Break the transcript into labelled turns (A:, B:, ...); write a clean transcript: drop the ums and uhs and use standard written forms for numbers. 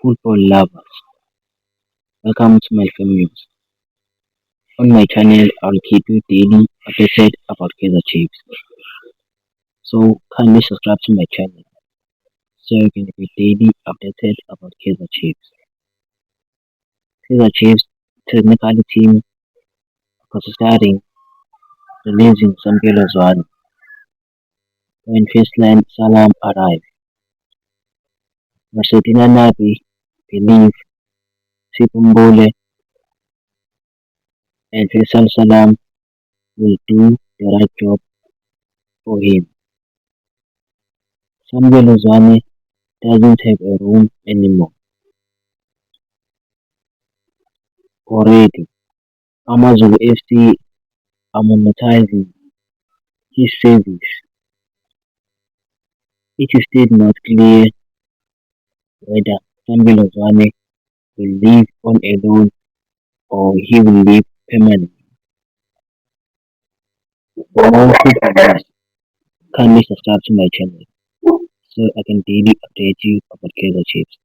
A: football lovers, welcome to my film news. On my channel, I'll keep you daily updated about Kaizer Chiefs. So kindly subscribe to my channel so you can be daily updated about Kaizer Chiefs. Kaizer Chiefs technical team considering releasing Sambi Lozano when Faisal Salam arrived. Marcelina Nabi believe Sipumbole and Faisal Salam will do the right job for him. Sambi Lozano doesn't have a room anymore. Already, Amazon FC are monetizing his service. It is still not clear whether Sambi Lozano will live on a loan or he will live permanently. For more football news, kindly subscribe to my channel so I can daily update you about Kaizer Chiefs.